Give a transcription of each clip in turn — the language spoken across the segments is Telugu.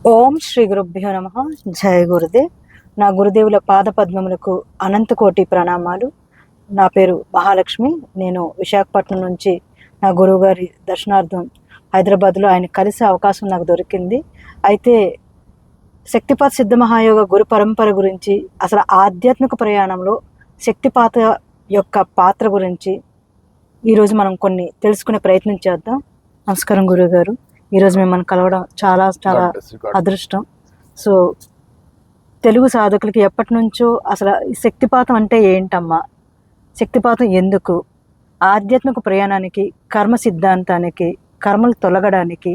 ఓం శ్రీ గురుభ్యో నమః. జయ గురుదేవ్. నా గురుదేవుల పాద పద్మములకు అనంతకోటి ప్రణామాలు. నా పేరు మహాలక్ష్మి. నేను విశాఖపట్నం నుంచి నా గురువు గారి దర్శనార్థం హైదరాబాద్లో ఆయన కలిసే అవకాశం నాకు దొరికింది. అయితే శక్తిపాత సిద్ధ మహాయోగ గురు పరంపర గురించి, అసలు ఆధ్యాత్మిక ప్రయాణంలో శక్తిపాత యొక్క పాత్ర గురించి ఈరోజు మనం కొన్ని తెలుసుకునే ప్రయత్నం చేద్దాం. నమస్కారం గురువు గారు. ఈరోజు మిమ్మల్ని కలవడం చాలా చాలా అదృష్టం. సో తెలుగు సాధకులకి ఎప్పటి నుంచో అసలు ఈ శక్తిపాతం అంటే ఏంటమ్మా, శక్తిపాతం ఎందుకు, ఆధ్యాత్మిక ప్రయాణానికి, కర్మ సిద్ధాంతానికి, కర్మలు తొలగడానికి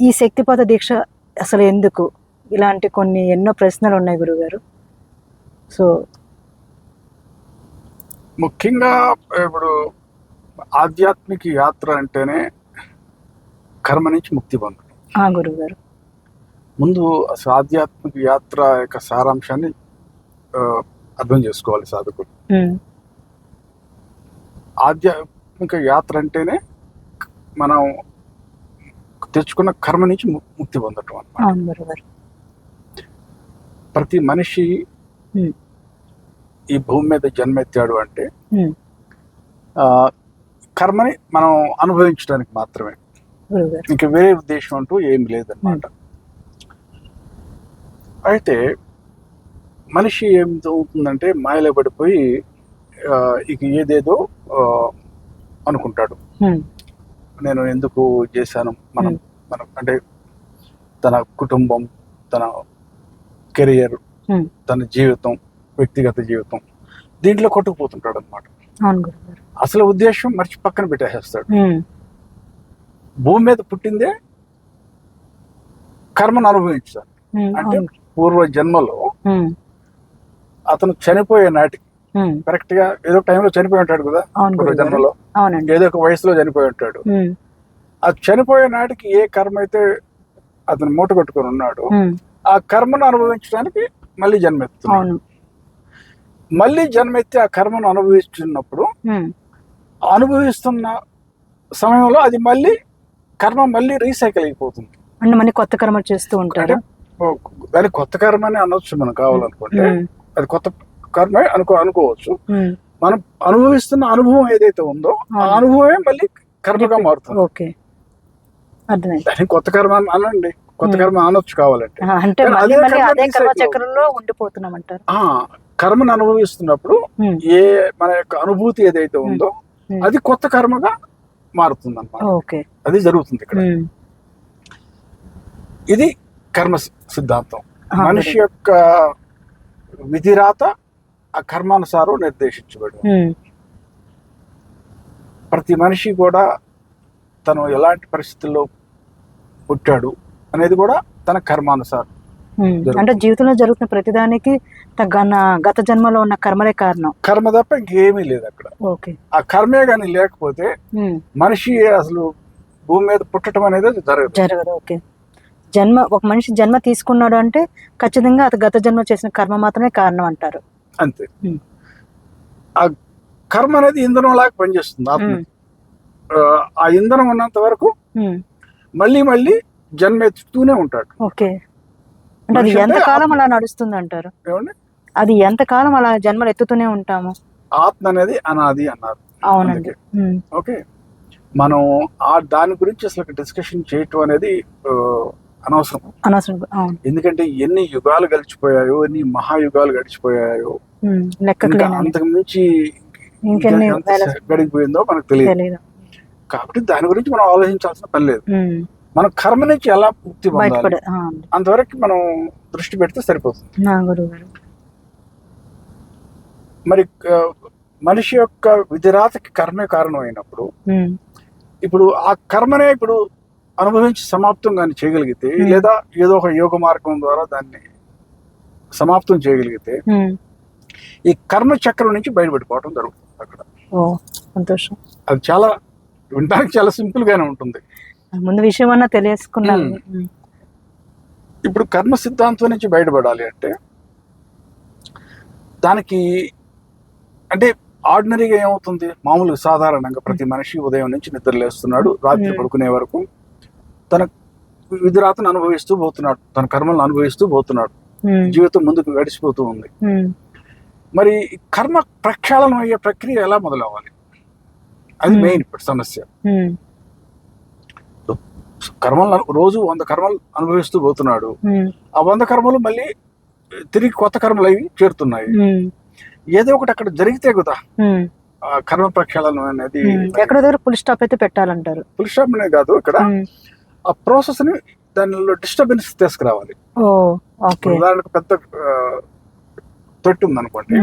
ఈ శక్తిపాత దీక్ష అసలు ఎందుకు, ఇలాంటి కొన్ని ఎన్నో ప్రశ్నలు ఉన్నాయి గురుగారు. సో ముఖ్యంగా ఇప్పుడు ఆధ్యాత్మిక యాత్ర అంటేనే కర్మ నుంచి ముక్తి పొందడం. గురుగారు, ముందు అసలు ఆధ్యాత్మిక యాత్ర యొక్క సారాంశాన్ని అర్థం చేసుకోవాలి సాధకులు. ఆధ్యాత్మిక యాత్ర అంటేనే మనం తెచ్చుకున్న కర్మ నుంచి ముక్తి పొందటం అన్నమాట. ప్రతి మనిషి ఈ భూమి మీద జన్మెత్తాడు అంటే కర్మని మనం అనుభవించడానికి మాత్రమే, ఇంకా వేరే ఉద్దేశం అంటూ ఏమి లేదన్నమాట. అయితే మనిషి ఏమవుతుందంటే మాయలో పడిపోయి ఇక ఏదేదో అనుకుంటాడు. నేను ఎందుకు చేశాను, మనం అంటే తన కుటుంబం, తన కెరియర్, తన జీవితం, వ్యక్తిగత జీవితం, దీంట్లో కొట్టుకుపోతుంటాడు అనమాట. అసలు ఉద్దేశం మర్చి పక్కన పెట్టేస్తాడు. భూమి మీద పుట్టిందే కర్మను అనుభవించాలి అంటే పూర్వ జన్మలో అతను చనిపోయే నాటికి కరెక్ట్ గా ఏదో టైంలో చనిపోయి ఉంటాడు కదా, పూర్వ జన్మలో ఏదో ఒక వయసులో చనిపోయి ఉంటాడు. ఆ చనిపోయే నాటికి ఏ కర్మ అయితే అతను మూట కట్టుకొని ఉన్నాడు, ఆ కర్మను అనుభవించడానికి మళ్ళీ జన్మెత్తున్నాడు. మళ్ళీ జన్మెత్తి ఆ కర్మను అనుభవిస్తున్నప్పుడు అనుభవిస్తున్న సమయంలో అది మళ్ళీ కర్మ మళ్ళీ రీసైకిల్ అయిపోతుంది. అంటే మళ్ళీ కొత్త కర్మ చేస్తూ ఉంటారు. దాని కొత్త కర్మ అని అనొచ్చు మనం కావాలనుకుంటే, అది కొత్త కర్మ అనుకోవచ్చు. మనం అనుభవిస్తున్న అనుభవం ఏదైతే ఉందో ఆ అనుభవమే మళ్ళీ కర్మగా మారుతుంది. ఓకే, దాన్ని కొత్త కర్మ అనండి, కొత్త కర్మ అనొచ్చు కావాలంటే. కర్మను అనుభవిస్తున్నప్పుడు ఏ మన యొక్క అనుభూతి ఏదైతే ఉందో అది కొత్త కర్మగా మారుతుంది అన్నమాట. అది జరుగుతుంది ఇక్కడ. ఇది కర్మ సిద్ధాంతం. మనిషి యొక్క విధిరాత ఆ కర్మానుసారం నిర్దేశించబడి, ప్రతి మనిషి కూడా తను ఎలాంటి పరిస్థితుల్లో పుట్టాడు అనేది కూడా తన కర్మానుసారం. అంటే జీవితంలో జరుగుతున్న ప్రతిదానికి గత జన్మలో ఉన్న కర్మలే కారణం. కర్మ తప్ప ఇంకేమీ లేదు అక్కడ. ఆ కర్మే కానీ లేకపోతే మనిషి అసలు భూమి మీద పుట్టడం అనేది జరగదు. ఓకే, ఒక మనిషి జన్మ తీసుకున్నాడు అంటే ఖచ్చితంగా అతను గత జన్మ చేసిన కర్మ మాత్రమే కారణం అంటారు. అంతే. ఆ కర్మ అనేది ఇంధనం లాగా పనిచేస్తుంది ఆత్మ. ఆ ఇంధనం ఉన్నంత వరకు మళ్ళీ మళ్ళీ జన్మ ఎత్తుతూనే ఉంటాడు. ఓకే, అంటే అది ఎంతకాలం అలా నడుస్తుంది అంటారు? అది ఎంతకాలం అలా జన్మలు ఎత్తుతూనే ఉంటాము? ఆత్మ అనేది అనాది అన్నారు. అవునండి. ఓకే, మనం దాని గురించి అసలు డిస్కషన్ చేయటం అనేది అనవసరం. ఎందుకంటే ఎన్ని యుగాలు గడిచిపోయాయో, ఎన్ని మహాయుగాలు గడిచిపోయాయో, అంతకు మించి గడిచిపోయిందో మనకు తెలియదు. కాబట్టి దాని గురించి మనం ఆలోచించాల్సిన పని లేదు. మనం కర్మ నుంచి ఎలా ముక్తి పొందాలి అంతవరకు మనం దృష్టి పెడితే సరిపోతుంది. మరి మనిషి యొక్క విధిరాతకి కర్మే కారణం అయినప్పుడు, ఇప్పుడు ఆ కర్మనే ఇప్పుడు అనుభవించి సమాప్తం కానీ చేయగలిగితే, లేదా ఏదో ఒక యోగ మార్గం ద్వారా దాన్ని సమాప్తం చేయగలిగితే ఈ కర్మ చక్రం నుంచి బయటపడిపోవడం జరుగుతుంది అక్కడ. సంతోషం. అది చాలా వినడానికి చాలా సింపుల్ గానే ఉంటుంది. ముందు విషయం అన్నా తెలియసుకున్నాను. ఇప్పుడు కర్మ సిద్ధాంతం నుంచి బయటపడాలి అంటే దానికి అంటే ఆర్డినరీగా ఏమవుతుంది, మామూలుగా సాధారణంగా ప్రతి మనిషి ఉదయం నుంచి నిద్ర లేస్తున్నాడు, రాత్రి పడుకునే వరకు తన విధిరాతను అనుభవిస్తూ పోతున్నాడు, తన కర్మలను అనుభవిస్తూ పోతున్నాడు, జీవితం ముందుకు గడిచిపోతూ ఉంది. మరి కర్మ ప్రక్షాళనం అయ్యే ప్రక్రియ ఎలా మొదలవ్వాలి, అది మెయిన్ ఇప్పుడు సమస్య. కర్మలు రోజు 100 కర్మలు అనుభవిస్తూ పోతున్నాడు, ఆ 100 కర్మలు మళ్ళీ తిరిగి కొత్త కర్మలు అవి చేరుతున్నాయి. ఏదో ఒకటి అక్కడ జరిగితే కదా కర్మ ప్రక్షాళనం అనేది. ఎక్కడ దగ్గర ఫుల్ స్టాప్ అయితే పెట్టాలంటారు. ఫుల్ స్టాప్ అనే కాదు, ఇక్కడ ఆ ప్రాసెస్ ని దానిలో డిస్టర్బెన్స్ తీసుకురావాలి. ఉదాహరణకు పెద్ద తొట్టి ఉంది అనుకోండి,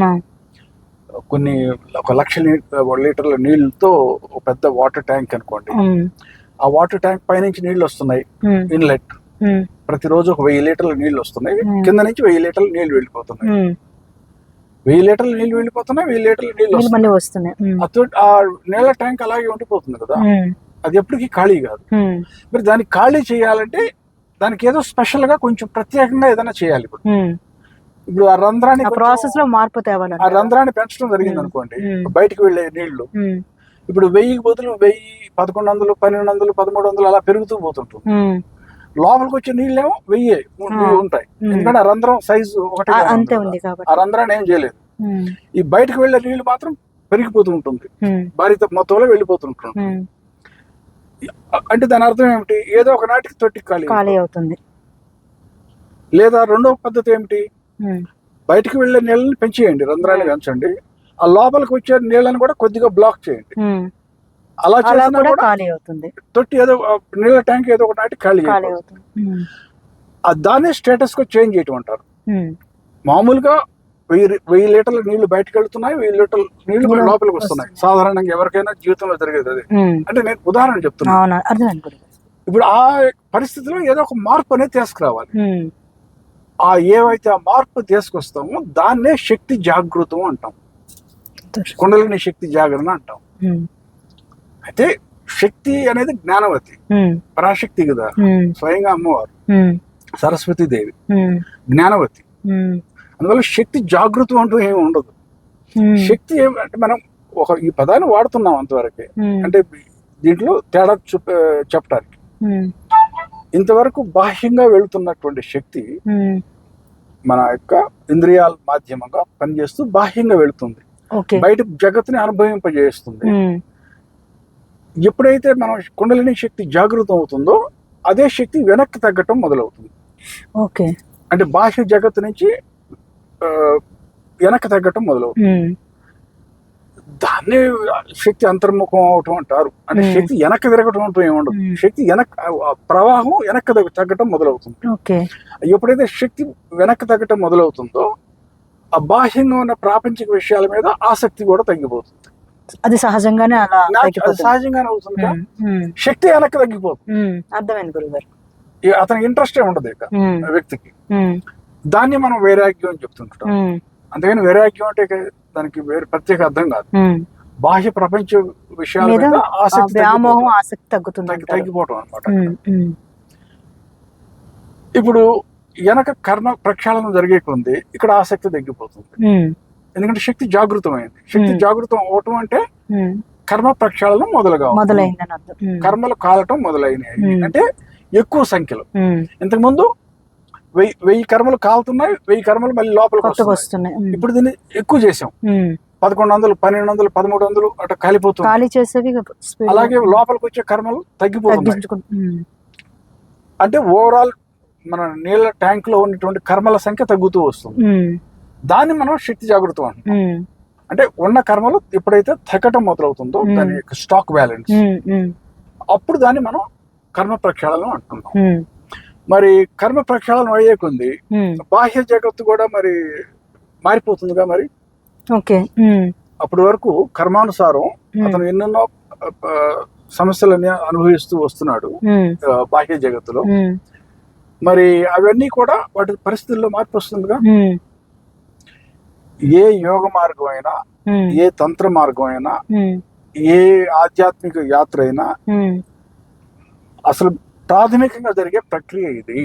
కొన్ని 1,00,000 లీటర్ల నీళ్ళతో పెద్ద వాటర్ ట్యాంక్ అనుకోండి. ఆ వాటర్ ట్యాంక్ పైనుంచి నీళ్లు వస్తున్నాయి, ఇన్లెట్ ప్రతిరోజు 1000 లీటర్ల నీళ్లు వస్తున్నాయి, కింద నుంచి 1000 లీటర్ల నీళ్లు వెళ్ళిపోతున్నాయి. 1000 లీటర్ల నీళ్లు వెళ్ళిపోతున్నాయి, 1000 లీటర్ల నీళ్లు వస్తున్నాయి. ఆ నీళ్ల ట్యాంక్ అలాగే ఉండిపోతుంది కదా, అది ఎప్పటికీ ఖాళీ కాదు. మరి దాన్ని ఖాళీ చేయాలంటే దానికి ఏదో స్పెషల్ గా కొంచెం ప్రత్యేకంగా ఏదైనా చేయాలి. ఇప్పుడు ఆ రంధ్రాన్ని ప్రాసెస్ లో మార్పు తేవాలి. ఆ రంధ్రాన్ని పెంచడం జరిగింది అనుకోండి, బయటకు వెళ్లే నీళ్లు ఇప్పుడు 1000కి బదులు 1000, 1100, 1200, 1300 అలా పెరుగుతూ పోతుంటుంది. లోపలికి వచ్చే నీళ్ళేమో 1000 ఉంటాయి, ఎందుకంటే ఆ రంధ్రం సైజు ఒకటి, ఆ రంధ్రాన్ని ఏం చేయలేదు. ఈ బయటకు వెళ్లే నీళ్లు మాత్రం పెరిగిపోతూ ఉంటుంది, భారీ మొత్తంలో వెళ్ళిపోతుంటుంది. అంటే దాని అర్థం ఏమిటి, ఏదో ఒక నాటికి తొట్టి ఖాళీ అవుతుంది. లేదా రెండవ పద్ధతి ఏమిటి, బయటకు వెళ్లే నీళ్ళని పెంచేయండి, రంధ్రాన్ని పెంచండి, ఆ లోపలికి వచ్చే నీళ్ళని కూడా కొద్దిగా బ్లాక్ చేయండి. అలా చేసినా కూడా ఖాళీ అవుతుంది, తొట్టి ఏదో నీళ్ళ ట్యాంక్ ఏదో ఒక నాటి ఖాళీ అవుతుంది. దాన్ని స్టేటస్ కు చేంజ్ చేయటం అంటారు. మామూలుగా 1000 లీటర్ల నీళ్లు బయటకు వెళ్తున్నాయి, 1000 లీటర్ల నీళ్లు లోపలికి వస్తున్నాయి. సాధారణంగా ఎవరికైనా జీవితంలో జరిగేది అది. అంటే నేను ఉదాహరణ చెప్తున్నా. ఇప్పుడు ఆ పరిస్థితిలో ఏదో ఒక మార్పు అనేది తీసుకురావాలి. ఆ ఏవైతే ఆ మార్పు తీసుకొస్తామో దాన్నే శక్తి జాగృతం అంటాం, కుండలిని శక్తి జాగరణ అంటాం. అయితే శక్తి అనేది జ్ఞానవతి, పరాశక్తి కదా, స్వయంగా అమ్మవారు సరస్వతి దేవి జ్ఞానవతి. అందువల్ల శక్తి జాగృతం అంటూ ఏమి ఉండదు. శక్తి ఏమంటే మనం ఈ పదాన్ని వాడుతున్నాం అంతవరకే, అంటే దీంట్లో తేడా చెప్పడానికి. ఇంతవరకు బాహ్యంగా వెళుతున్నటువంటి శక్తి మన యొక్క ఇంద్రియాల మాధ్యమంగా పనిచేస్తూ బాహ్యంగా వెళుతుంది, బయట జగత్తుని అనుభవింపజేస్తుంది. ఎప్పుడైతే మనం కుండలిని శక్తి జాగృతం అవుతుందో అదే శక్తి వెనక్కి తగ్గటం మొదలవుతుంది. అంటే బాహ్య జగత్తు నుంచి వెనక్కి తగ్గటం మొదలవుతుంది. దాన్ని శక్తి అంతర్ముఖం అవటం అంటారు. అంటే శక్తి వెనక్కి తిరగటం అంటూ ఏమి ఉండదు, శక్తి ప్రవాహం వెనక్కి తగ్గటం మొదలవుతుంది. ఎప్పుడైతే శక్తి వెనక్కి తగ్గటం మొదలవుతుందో ఆ బాహ్యంగా ఉన్న ప్రాపంచిక విషయాల మీద ఆసక్తి కూడా తగ్గిపోతుంది. అది సహజంగానే సహజంగానే అవుతుంది. శక్తి వెనక్కి తగ్గిపోతుంది. అర్థమైంది గురుగారు. అతనికి ఇంట్రెస్ట్ ఉండదు ఇక వ్యక్తికి. దాన్ని మనం వైరాగ్యం అని చెప్తుంటాం. అంతేగాని వైరాగ్యం అంటే దానికి వేరే ప్రత్యేక అర్థం కాదు. బాహ్య ప్రపంచ విషయాల మీద ఆసక్తి తగ్గిపోవటం అనమాట. ఇప్పుడు వెనక కర్మ ప్రక్షాళన జరిగే కొంది ఇక్కడ ఆసక్తి తగ్గిపోతుంది, ఎందుకంటే శక్తి జాగృతమైంది. శక్తి జాగృతం అవటం అంటే కర్మ ప్రక్షాళన మొదలైంది, కర్మలు కాలటం మొదలైనవి. అంటే ఎక్కువ సంఖ్యలో, ఇంతకు ముందు 1000 కర్మలు కాలుతున్నాయి, 1000 కర్మలు మళ్ళీ లోపలికి వస్తున్నాయి. ఇప్పుడు దీన్ని ఎక్కువ చేసాం, 1100, 1200, 1300 అట్లా కాలిపోతుంది. అలాగే లోపలికి వచ్చే కర్మలు తగ్గిపోతున్నాయి. అంటే ఓవరాల్ మన నీళ్ళ ట్యాంక్ లో ఉన్నటువంటి కర్మల సంఖ్య తగ్గుతూ వస్తుంది. దాన్ని మనం శక్తి జాగృతం అంటాం. అంటే ఉన్న కర్మలు ఎప్పుడైతే తగ్గటం మొదలవుతుందో దాని యొక్క స్టాక్ బ్యాలెన్స్, అప్పుడు దాన్ని మనం కర్మ ప్రక్షాళన అంటున్నాం. మరి కర్మ ప్రక్షాళన అయ్యే కొంది బాహ్య జగత్తు కూడా మరి మారిపోతుందిగా. మరి అప్పటి వరకు కర్మానుసారం అతను ఎన్నెన్నో సమస్యలని అనుభవిస్తూ వస్తున్నాడు బాహ్య జగత్తులో. మరి అవన్నీ కూడా వాటి పరిస్థితుల్లో మార్పు వస్తుందిగా. ఏ యోగ మార్గం అయినా, ఏ తంత్ర మార్గం అయినా, ఏ ఆధ్యాత్మిక యాత్ర అయినా అసలు ప్రాథమికంగా జరిగే ప్రక్రియ ఇది.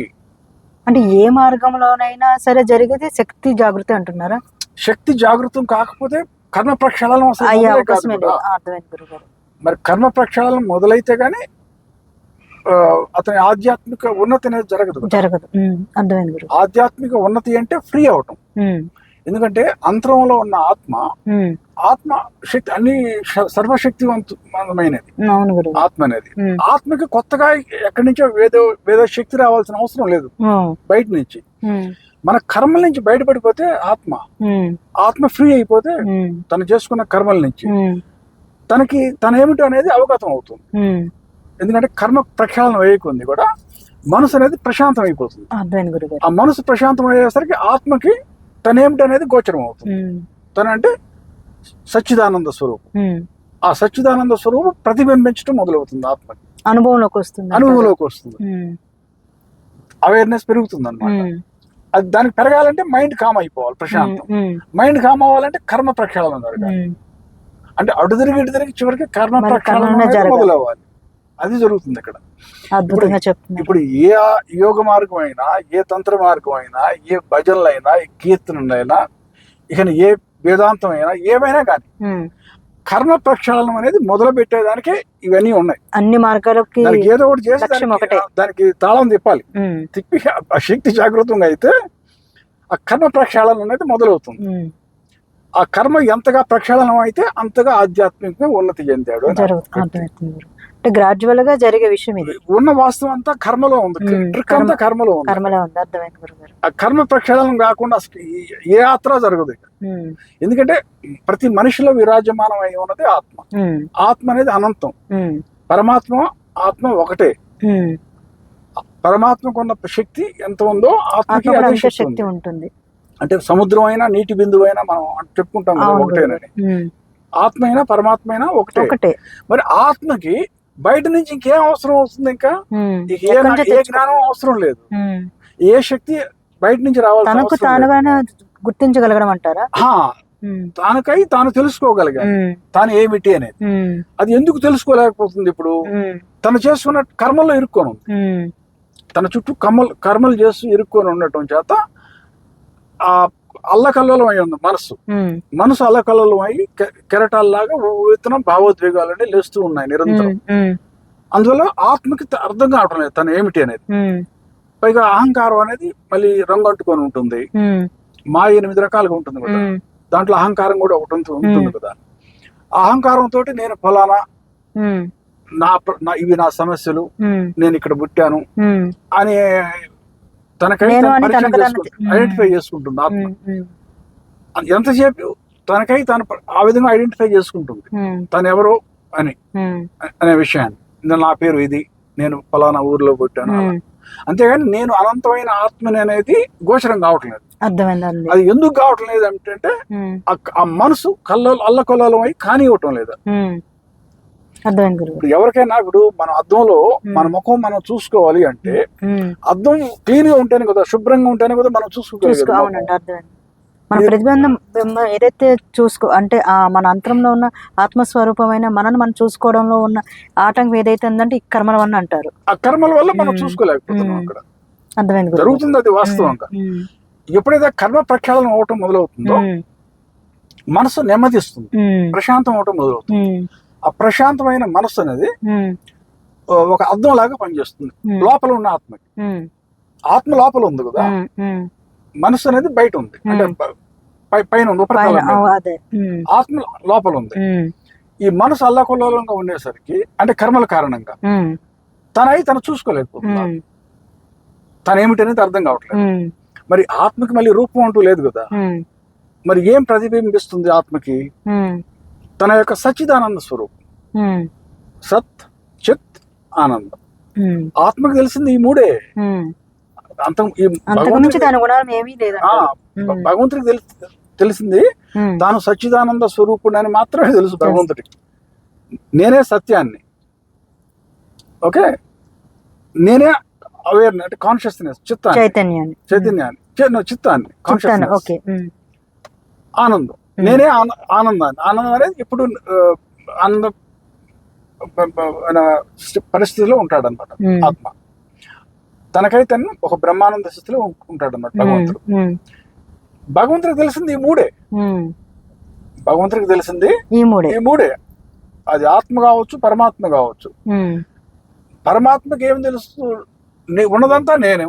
అంటే ఏ మార్గంలోనైనా సరే జరిగేది శక్తి జాగృతి అంటున్నారా? శక్తి జాగృతం కాకపోతే కర్మ ప్రక్షాళన మరి కర్మ ప్రక్షాళన మొదలైతే గానీ అతని ఆధ్యాత్మిక ఉన్నతి అనేది జరగదు. అర్థమైంది గురు. ఆధ్యాత్మిక ఉన్నతి అంటే ఫ్రీ అవటం. ఎందుకంటే అంతరంలో ఉన్న ఆత్మ శక్తి అన్ని సర్వశక్తివంతమైనది ఆత్మ అనేది. ఆత్మకి కొత్తగా ఎక్కడి నుంచో వేదో శక్తి రావాల్సిన అవసరం లేదు బయట నుంచి. మన కర్మల నుంచి బయటపడిపోతే ఆత్మ ఫ్రీ అయిపోతే తను చేసుకున్న కర్మల నుంచి తన ఏమిటో అనేది అవగతం అవుతుంది. ఎందుకంటే కర్మ ప్రక్షాళన వేయకుంది కూడా మనసు అనేది ప్రశాంతం అయిపోతుంది. ఆ మనసు ప్రశాంతం అయ్యేసరికి ఆత్మకి తనేమిటి అనేది గోచరం అవుతుంది. తనంటే సచ్చిదానంద స్వరూపం. ఆ సచ్చిదానంద స్వరూపం ప్రతిబింబించడం మొదలవుతుంది. ఆత్మకి అనుభవంలోకి వస్తుంది. అవేర్నెస్ పెరుగుతుంది అన్నమాట. అది దానికి పెరగాలంటే మైండ్ కామ్ అయిపోవాలి, ప్రశాంతం. మైండ్ కామ్ అవ్వాలంటే కర్మ ప్రక్షాళన జరగాలి. అంటే అటు తిరిగి ఇటు తిరిగి చివరికి కర్మ ప్రక్షాళన మొదలవ్వాలి. అది జరుగుతుంది ఇక్కడ. ఇప్పుడు ఏ యోగ మార్గం అయినా, ఏ తంత్ర మార్గం అయినా, ఏ భజనలైనా, ఏ కీర్తనలైనా, ఇక ఏ వేదాంతం అయినా, ఏమైనా కానీ కర్మ ప్రక్షాళనం అనేది మొదలు పెట్టేదానికి ఇవన్నీ ఉన్నాయి. అన్ని మార్గాలకి ఏదో ఒకటి చేసి దానికి తాళం తిప్పాలి. తిప్పి ఆ శక్తి జాగృతంగా అయితే ఆ కర్మ ప్రక్షాళనం అనేది మొదలవుతుంది. ఆ కర్మ ఎంతగా ప్రక్షాళనం అయితే అంతగా ఆధ్యాత్మికంగా ఉన్నతి చెందాడు. అంటే గ్రాడ్యువల్ గా జరిగే విషయం ఇది. ఉన్న వాస్తవం అంతా కర్మలో ఉంది. ట్రిక్ అంతా కర్మలో ఉంది. అర్థమైంది గురుగారు. ఆ కర్మ ప్రక్షాళనం కాకుండా ఏ యాత్ర జరగదు. ఎందుకంటే ప్రతి మనిషిలో విరాజమానం అయి ఉన్నది ఆత్మ అనేది అనంతం. ఆత్మ ఒకటే. పరమాత్మకు ఉన్న శక్తి ఎంత ఉందో ఆత్మకి అదే శక్తి ఉంటుంది. అంటే సముద్రం అయినా నీటి బిందువు అయినా మనం చెప్పుకుంటాం కదా ఒకటేనని. ఆత్మ అయినా పరమాత్మ అయినా ఒకటే. మరి ఆత్మకి బయట నుంచి ఇంకేం అవసరం వస్తుంది? ఇంకా ఏ జ్ఞానం అవసరం లేదు. ఏ శక్తి బయట నుంచి రావాలి. గుర్తించగలగడం అంటారా? తానుకై తాను తెలుసుకోగలిగాలి తాను ఏమిటి అనేది. అది ఎందుకు తెలుసుకోలేకపోతుంది? ఇప్పుడు తను చేసుకున్న కర్మల్లో ఇరుక్కొని ఉంది. తన చుట్టూ కర్మలు చేస్తూ ఇరుక్కొని ఉండటం చేత ఆ అల్లకల్లోలం అయి ఉంది మనసు అల్లకల్లోలం అయి కెరటాల్లాగా విత్తనం భావోద్వేగాలన్నీ లేస్తూ ఉన్నాయి నిరంతరం. అందువల్ల ఆత్మకి అర్థం కావటం లేదు తను ఏమిటి అనేది. పైగా అహంకారం అనేది మళ్ళీ రంగు అంటుకొని ఉంటుంది. మాయ 8 రకాలుగా ఉంటుంది కదా. దాంట్లో అహంకారం కూడా ఒకటి ఉంటుంది కదా. ఆ అహంకారంతో నేను ఫలానా, ఇవి నా సమస్యలు, నేను ఇక్కడ పుట్టాను అని తనకై ఐడెంటిఫై చేసుకుంటుంది ఆత్మ. ఎంతసేపు తనకై తను ఆ విధంగా ఐడెంటిఫై చేసుకుంటుంది తను ఎవరో అనే విషయాన్ని. నా పేరు ఇది, నేను ఫలానా ఊర్లో పుట్టాను. అంతేగాని నేను అనంతమైన ఆత్మని అనేది గోచరం కావట్లేదు. అది ఎందుకు కావట్లేదు అంటే ఆ మనసు అల్లకొల్లం అయి కానివ్వటం లేదు. ఇప్పుడు ఎవరికైనా ఇప్పుడు మన అద్దంలో మన ముఖం మనం చూసుకోవాలి అంటే అద్దం క్లీన్ గా ఉంటేనే కదా, శుభ్రంగా ఉంటేనే కదా మనం చూసుకోవాలి. మన ప్రతిబంధం ఏదైతే అంటే మన అంతరంలో ఉన్న ఆత్మస్వరూపమైన మనల్ని మనం చూసుకోవడంలో ఉన్న ఆటంకం ఏదైతే ఉందంటే ఈ కర్మల వల్ల అంటారు. ఆ కర్మల వల్ల మనం చూసుకోలేకపోతున్నాం. అక్కడ అర్థమైంది, జరుగుతుంది అది వాస్తవంగా. ఎప్పుడైతే కర్మ ప్రక్షాళన అవటం మొదలవుతుందో మనసు నెమ్మదిస్తుంది, ప్రశాంతం అవటం మొదలవుతుంది. ఆ ప్రశాంతమైన మనస్సు అనేది ఒక అద్దం లాగా పనిచేస్తుంది లోపల ఉన్న ఆత్మకి. ఆత్మ లోపల ఉంది కదా, మనస్సు అనేది బయట ఉంది, అంటే పైన ఉంది, ఆత్మ లోపల ఉంది. ఈ మనసు అల్లకొల్లోలంగా ఉండేసరికి అంటే కర్మల కారణంగా తను చూసుకోలేకపోతుంది. తను ఏమిటనేది అర్థం కావట్లేదు. మరి ఆత్మకి మళ్ళీ రూపం అంటూ లేదు కదా. మరి ఏం ప్రతిబింబిస్తుంది ఆత్మకి? తన యొక్క సచ్చిదానంద స్వరూపం, సత్ చిత్ ఆనందం. ఆత్మకి తెలిసింది ఈ మూడే. భగవంతుడికి తెలిసింది తాను సచ్చిదానంద స్వరూపుడు అని మాత్రమే తెలుసు భగవంతుడికి. నేనే సత్యాన్ని, ఓకే, నేనే అవేర్నెస్ అంటే కాన్షియస్నెస్, చైతన్యాన్ని, చిత్తాన్ని, కాన్షియస్నెస్, ఆనందం. నేనే ఆనందాన్ని. ఆనందం అనేది ఇప్పుడు ఆనంద పరిస్థితిలో ఉంటాడు అనమాట ఆత్మ. తనకైతే ఒక బ్రహ్మానంద స్థితిలో ఉంటాడు అన్నమాట భగవంతుడు. భగవంతుడికి తెలిసింది ఈ మూడే. భగవంతుడికి తెలిసింది ఈ మూడే. అది ఆత్మ కావచ్చు, పరమాత్మ కావచ్చు. పరమాత్మకి ఏం తెలుస్తూ ఉన్నదంతా నేనే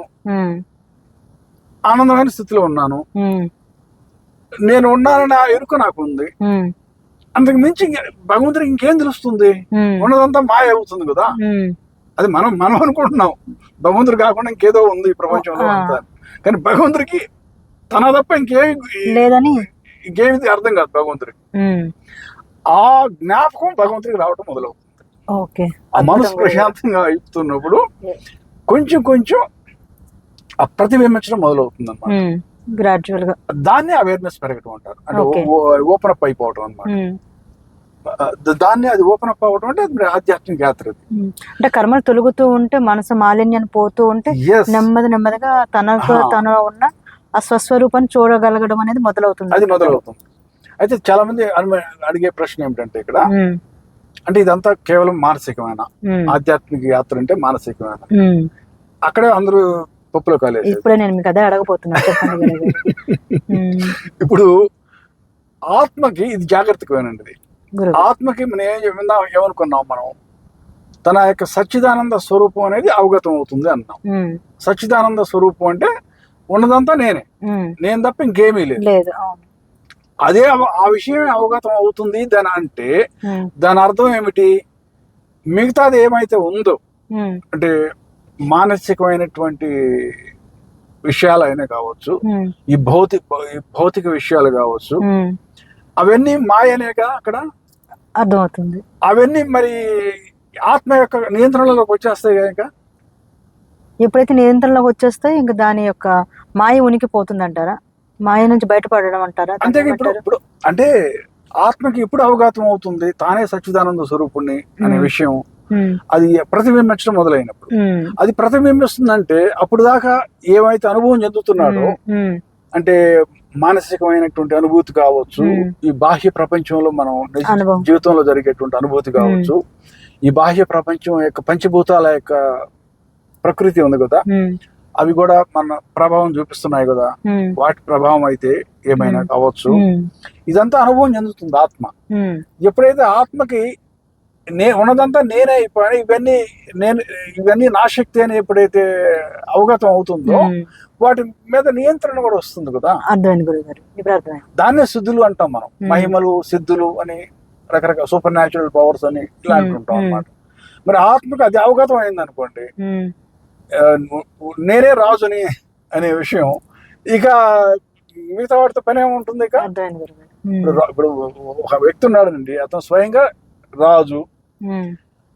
ఆనందమైన స్థితిలో ఉన్నాను, నేను ఉన్నానని ఆ ఎరుక నాకు ఉంది. అంతకు మించి భగవంతుడికి ఇంకేం తెలుస్తుంది? ఉన్నదంతా మాయ అవుతుంది కదా. అది మనం అనుకుంటున్నాం భగవంతుడు కాకుండా ఇంకేదో ఉంది ఈ ప్రపంచంలో అంతా. కానీ భగవంతుడికి తన తప్ప ఇంకేమి అర్థం కాదు భగవంతుడికి. ఆ జ్ఞాపకం భగవంతుడికి రావటం మొదలవుతుంది. ఆ మనసు ప్రశాంతంగా అయిపోతున్నప్పుడు కొంచెం కొంచెం ఆ ప్రతిబింబించడం మొదలవుతుంది అన్నమాట. గ్రాడ్యువల్ గా దాన్ని అవేర్నెస్ పెరగటం అంటారు. అంటే ఓపెన్ అప్ అయిపోవటం అన్నమాట. దాన్ని అది ఓపెన్ అప్ అవ్వడం అంటే ఆధ్యాత్మిక యాత్ర. అంటే కర్మలు తొలుగుతూ ఉంటే మనసు మాలిన్యాన్ని పోతూ ఉంటే నెమ్మదిగా తనలో ఉన్న ఆ స్వస్వరూపాన్ని చూడగలగడం అనేది మొదలవుతుంది. అది మొదలవుతుంది. అయితే చాలా మంది అడిగే ప్రశ్న ఏమిటంటే ఇక్కడ, అంటే ఇదంతా కేవలం మానసికమైన ఆధ్యాత్మిక యాత్ర అంటే మానసికమైన, అక్కడే అందరూ పప్పులో కాలేదు. ఇప్పుడే నేను మీకు అదే అడగబోతున్నా, చెప్పండి. ఇప్పుడు ఆత్మకి ఇది జాగ్రత్తమైనది. ఆత్మకి మనం ఏమనుకున్నాం, మనం తన యొక్క సచ్చిదానంద స్వరూపం అనేది అవగతం అవుతుంది అన్నాం. సచ్చిదానంద స్వరూపం అంటే ఉన్నదంతా నేనే, నేను తప్ప ఇంకేమీ లేదు. అదే ఆ విషయం అవగతం అవుతుంది దాని అంటే దాని అర్థం ఏమిటి? మిగతాది ఏమైతే ఉందో, అంటే మానసికమైనటువంటి విషయాలైనా కావచ్చు, ఈ భౌతిక విషయాలు కావచ్చు, అవన్నీ మాయనేగా అక్కడ అర్థమవుతుంది. అవన్నీ మరి ఆత్మ యొక్క నియంత్రణలోకి వచ్చేస్తాయి కనుక, ఎప్పుడైతే నియంత్రణలోకి వచ్చేస్తే ఇంకా దాని యొక్క మాయ ఉనికి పోతుంది అంటారా? మాయ నుంచి బయటపడడం అంటారా? అంతే. ఇప్పుడు అంటే ఆత్మకి ఎప్పుడు అవగాతం అవుతుంది తానే సచ్చిదానంద స్వరూపుణ్ణి అనే విషయం, అది ప్రతిబింబించడం మొదలైనప్పుడు. అది ప్రతిబింబిస్తుందంటే అప్పుడు దాకా ఏమైతే అనుభవం చెందుతున్నాడో, అంటే మానసికమైనటువంటి అనుభూతి కావచ్చు, ఈ బాహ్య ప్రపంచంలో మనం జీవితంలో జరిగేటువంటి అనుభూతి కావచ్చు, ఈ బాహ్య ప్రపంచం యొక్క పంచభూతాల యొక్క ప్రకృతి ఉంది కదా, అవి కూడా మన ప్రభావం చూపిస్తున్నాయి కదా, వాటి ప్రభావం అయితే ఏమైనా కావచ్చు, ఇదంతా అనుభవం చెందుతుంది ఆత్మ. ఎప్పుడైతే ఆత్మకి ఉన్నదంతా నేనే అయిపోయాను, ఇవన్నీ నా శక్తి అని ఎప్పుడైతే అవగతం అవుతుందో వాటి మీద నియంత్రణ కూడా వస్తుంది కదా. దాన్నే సిద్ధులు అంటాం మనం. మహిమలు, సిద్ధులు అని రకరకాల సూపర్ న్యాచురల్ పవర్స్ అని ఇలా అంటుంటాం అన్నమాట. మరి ఆత్మకు అది అవగతం అయింది అనుకోండి, నేనే రాజుని అనే విషయం, ఇక మిగతా వాటితో పని ఏముంటుంది? ఇక ఇప్పుడు ఒక వ్యక్తి ఉన్నాడండి, అతను స్వయంగా రాజు.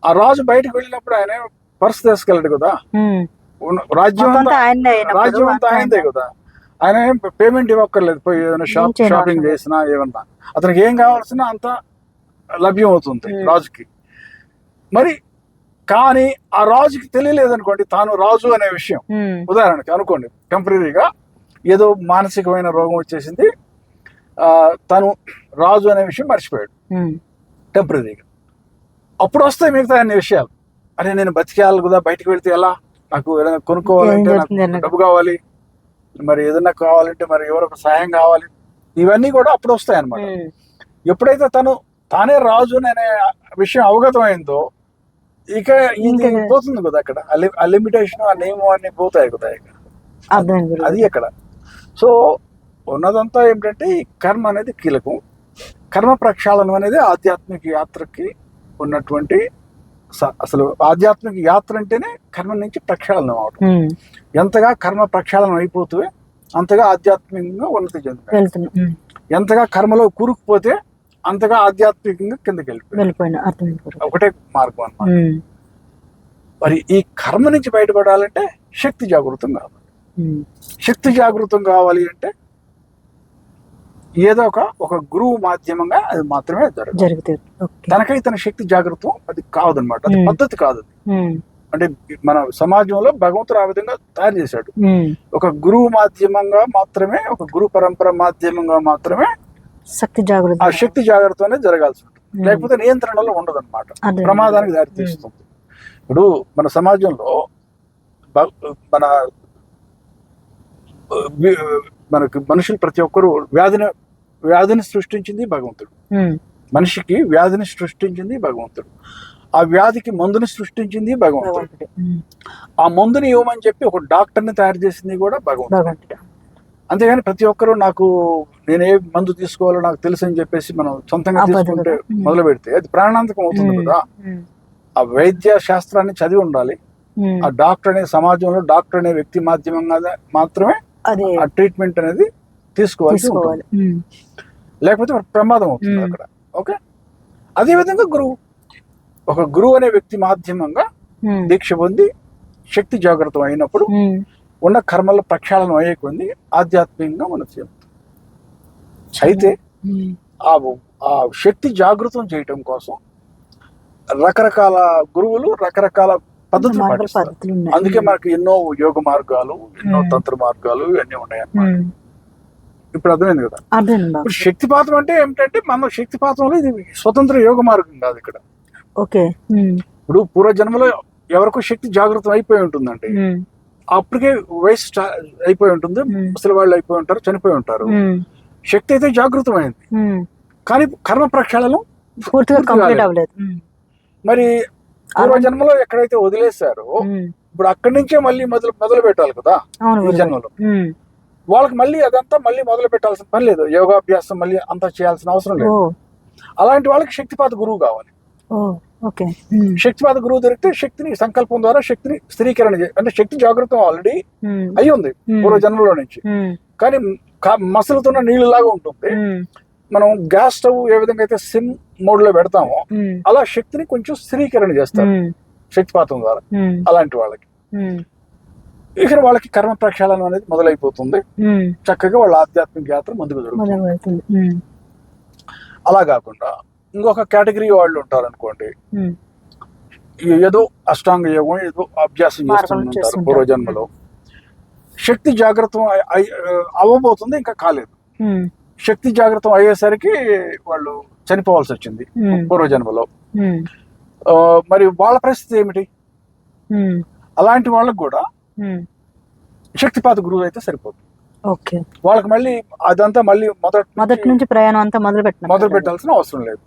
ఆ రాజు బయటకు వెళ్ళినప్పుడు ఆయన పర్స్ తీసుకెళ్ళడు కదా, రాజ్యం అంతా ఆయనదే కదా. ఆయన పేమెంట్ ఇవ్వక్కర్లేదు, పోయి ఏదైనా షాపింగ్ చేసినా ఏమన్నా అతనికి ఏం కావాల్సిన అంత లభ్యం అవుతుంది రాజుకి. మరి కానీ ఆ రాజుకి తెలియలేదు అనుకోండి తాను రాజు అనే విషయం. ఉదాహరణకి అనుకోండి, టెంపరీగా ఏదో మానసికమైన రోగం వచ్చేసింది, తను రాజు అనే విషయం మర్చిపోయాడు టెంపరీగా. అప్పుడు వస్తాయి మిగతా అన్ని విషయాలు. అరే నేను బతికేయాలి కదా, బయటకు వెళ్తే ఎలా, నాకు ఏదైనా కొనుక్కోవాలంటే నాకు డబ్బు కావాలి, మరి ఏదైనా కావాలంటే మరి ఎవరొక సహాయం కావాలి, ఇవన్నీ కూడా అప్పుడు వస్తాయి అన్నమాట. ఎప్పుడైతే తానే రాజు అనే విషయం అవగతం అయిందో ఇక ఇది పోతుంది కదా, అక్కడ ఆ లిమిటేషన్, ఆ నియమం అన్ని పోతాయి కదా ఇక. అది అక్కడ. సో ఉన్నదంతా ఏమిటంటే ఈ కర్మ అనేది కీలకం. కర్మ ప్రక్షాళనం అనేది ఆధ్యాత్మిక యాత్రకి ఉన్నటువంటి, అసలు ఆధ్యాత్మిక యాత్ర అంటేనే కర్మ నుంచి ప్రక్షాళనం అవడం. ఎంతగా కర్మ ప్రక్షాళనం అయిపోతే అంతగా ఆధ్యాత్మికంగా ఉన్నతి చెందుతుంది. ఎంతగా కర్మలో కూరుకుపోతే అంతగా ఆధ్యాత్మికంగా కిందకి వెళ్ళిపోయిన ఒకటే మార్గం అన్నమాట. మరి ఈ కర్మ నుంచి బయటపడాలంటే శక్తి జాగృతం కావాలి. శక్తి జాగృతం కావాలి అంటే ఏదో ఒక గురువు మాధ్యమంగా అది మాత్రమే జరుగుతుంది. తనకై తన శక్తి జాగృతం అది కాదనమాట, అది పద్ధతి కాదు. అంటే మన సమాజంలో భగవంతుడు ఆ విధంగా తయారు చేశాడు. ఒక గురువు మాధ్యమంగా మాత్రమే, ఒక గురు పరంపర మాధ్యమంగా మాత్రమే ఆ శక్తి జాగ్రత్త అనేది జరగాల్సి ఉంటుంది. లేకపోతే నియంత్రణలో ఉండదు అనమాట, ప్రమాదానికి దారి తీస్తుంది. ఇప్పుడు మన సమాజంలో మనకు మనుషులు ప్రతి ఒక్కరు వ్యాధిని సృష్టించింది భగవంతుడు. మనిషికి వ్యాధిని సృష్టించింది భగవంతుడు. ఆ వ్యాధికి మందుని సృష్టించింది భగవంతుడు. భగవంతుడే. ఆ మందుని ఇవ్వమని చెప్పి ఒక డాక్టర్ని తయారు చేసింది కూడా భగవంతుడు. భగవంతుడే. అంతేగాని ప్రతి ఒక్కరూ నాకు నేనే మందు తీసుకోవాలో నాకు తెలుసు అని చెప్పేసి మనం సొంతంగా తీసుకుంటే మొదలు పెడితే అది ప్రాణాంతకం అవుతుంది కదా. ఆ వైద్య శాస్త్రాన్ని చదివి ఉండాలి. ఆ డాక్టర్ అనే సమాజంలో డాక్టర్ అనే వ్యక్తి మాధ్యమంగా మాత్రమే ఆ ట్రీట్మెంట్ అనేది తీసుకోవాలి. లేకపోతే ప్రమాదం అవుతుంది అక్కడ. ఓకే, అదే విధంగా గురువు, ఒక గురువు అనే వ్యక్తి మాధ్యమంగా దీక్ష పొంది శక్తి జాగృతం అయినప్పుడు ఉన్న కర్మల ప్రక్షాళనం అయ్యే కొంది ఆధ్యాత్మికంగా మనం చేస్తాం. అయితే ఆ శక్తి జాగృతం చేయటం కోసం రకరకాల గురువులు రకరకాల పద్ధతులు పాటిస్తారు. అందుకే మనకి ఎన్నో యోగ మార్గాలు, ఎన్నో తంత్ర మార్గాలు ఇవన్నీ ఉన్నాయి అన్నమాట. ఇప్పుడు అర్థమైంది కదా. ఇప్పుడు శక్తిపాతం అంటే ఏమిటంటే మన శక్తిపాతంలో ఇది స్వతంత్ర యోగ మార్గం కాదు ఇక్కడ. ఓకే, ఇప్పుడు పూర్వజన్మలో ఎవరికో శక్తి జాగృతం అయిపోయి ఉంటుందండి. అప్పటికే వయసు అయిపోయి ఉంటుంది, ముసలి వాళ్ళు అయిపోయి ఉంటారు, చనిపోయి ఉంటారు. శక్తి అయితే జాగృతం అయింది, కానీ కర్మ ప్రక్షాళనం పూర్తిగా కంప్లీట్ అవ్వలేదు. మరి పూర్వజన్మలో ఎక్కడైతే వదిలేశారో ఇప్పుడు అక్కడి నుంచే మళ్ళీ మొదలు పెట్టాలి కదా ఈ జన్మలో. వాళ్ళకి మళ్ళీ అదంతా మళ్ళీ మొదలు పెట్టాల్సిన పని లేదు, యోగాభ్యాసం మళ్ళీ అంతా చేయాల్సిన అవసరం లేదు. అలాంటి వాళ్ళకి శక్తిపాత గురువు కావాలి. శక్తిపాత గురువు దొరికితే శక్తిని సంకల్పం ద్వారా శక్తిని స్థిరీకరణ అంటే శక్తి జాగృతం ఆల్రెడీ అయి ఉంది పూర్వ జన్మలో నుంచి, కానీ మసలుతున్న నీళ్ళు లాగా ఉంటుంది. మనం గ్యాస్ స్టవ్ ఏ విధంగా అయితే సిమ్ మోడ్ లో పెడతామో అలా శక్తిని కొంచెం స్థిరీకరణ చేస్తారు శక్తిపాతం ద్వారా. అలాంటి వాళ్ళకి ఇక్కడ వాళ్ళకి కర్మ ప్రక్షాళనం అనేది మొదలైపోతుంది, చక్కగా వాళ్ళ ఆధ్యాత్మిక యాత్ర ముందుకు జరుగుతుంది. అలా కాకుండా ఇంకొక కేటగిరీ వాళ్ళు ఉంటారు అనుకోండి, ఏదో అష్టాంగ యోగం ఏదో అభ్యాసం చేస్తుంటారు పూర్వజన్మలో. శక్తి జాగృతం అవ్వబోతుంది, ఇంకా కాలేదు. శక్తి జాగృతం అయ్యేసరికి వాళ్ళు చనిపోవాల్సి వచ్చింది పూర్వజన్మలో. మరి వాళ్ళ పరిస్థితి ఏమిటి? అలాంటి వాళ్ళకు కూడా శక్తిపాత గురువు అయితే సరిపోతుంది. వాళ్ళకి మళ్ళీ అదంతా మళ్ళీ మొదటి నుంచి ప్రయాణం అంతా మొదలు పెట్టాల్సిన అవసరం లేదు.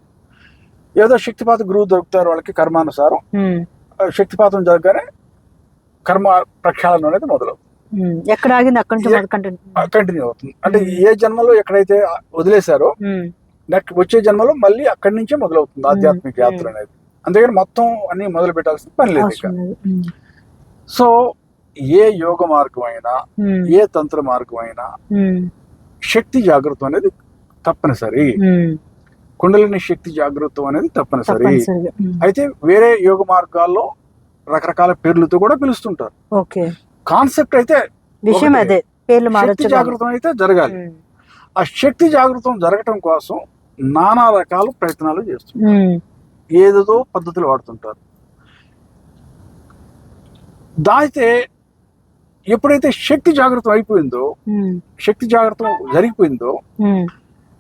ఏదో శక్తిపాత గురువు దొరుకుతారు వాళ్ళకి కర్మానుసారం. శక్తిపాతం జరగగానే కర్మ ప్రక్షాళన అనేది మొదలవుతుంది. ఎక్కడ ఆగింది అక్కడి నుంచి కంటిన్యూ అవుతుంది. అంటే ఏ జన్మలో ఎక్కడైతే వదిలేశారో వచ్చే జన్మలో మళ్ళీ అక్కడి నుంచే మొదలవుతుంది ఆధ్యాత్మిక యాత్ర అనేది. అంతేగాని మొత్తం అన్ని మొదలు పెట్టాల్సిన పని లేదు. సో ఏ యోగ మార్గం అయినా ఏ తంత్ర మార్గం అయినా శక్తి జాగృతం అనేది తప్పనిసరి. కుండలిని శక్తి జాగృతం అనేది తప్పనిసరి. అయితే వేరే యోగ మార్గాల్లో రకరకాల పేర్లతో కూడా పిలుస్తుంటారు. కాన్సెప్ట్ అయితే శక్తి జాగృతం అయితే జరగాలి. ఆ శక్తి జాగృతం జరగటం కోసం నానా రకాల ప్రయత్నాలు చేస్తుంటారు, ఏదేదో పద్ధతులు వాడుతుంటారు. దాయితే ఎప్పుడైతే శక్తి జాగృతం అయిపోయిందో, శక్తి జాగృతం జరిగిపోయిందో,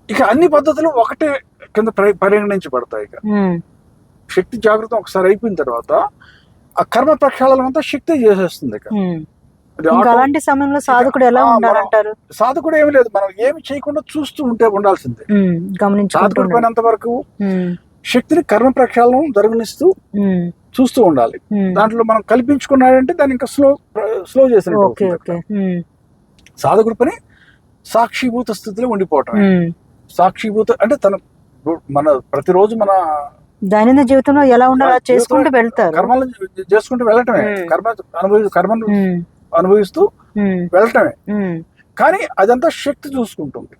ఇక అన్ని పద్ధతులు ఒకటే కింద పరిగణించబడతాయి. ఇక శక్తి జాగృతం ఒకసారి అయిపోయిన తర్వాత ఆ కర్మ ప్రక్షాళనం అంతా శక్తి చేసేస్తుంది. అలాంటి సమయంలో సాధకుడు ఎలా ఉండాలంటారు? సాధకుడు ఏమి లేదు, మనం ఏమి చేయకుండా చూస్తూ ఉంటే ఉండాల్సిందే. సాధకుడు పోయినంత వరకు శక్తిని కర్మ ప్రక్షాళనం జరగనిస్తూ చూస్తూ ఉండాలి. దాంట్లో మనం కల్పించుకున్నాడంటే దాన్ని ఇంకా స్లో చేసినట్టు. సాధకుడి పని సాక్షిభూత స్థితిలో ఉండిపోవటం. సాక్షిభూత అంటే మన ప్రతిరోజు మన దైనందిన జీవితంలో ఎలా ఉండాలో చేసుకుంటూ వెళ్తారు, కర్మలు చేసుకుంటూ వెళ్ళటమే, కర్మను అనుభవిస్తూ వెళ్ళటమే. కానీ అదంతా శక్తి చూసుకుంటుంది.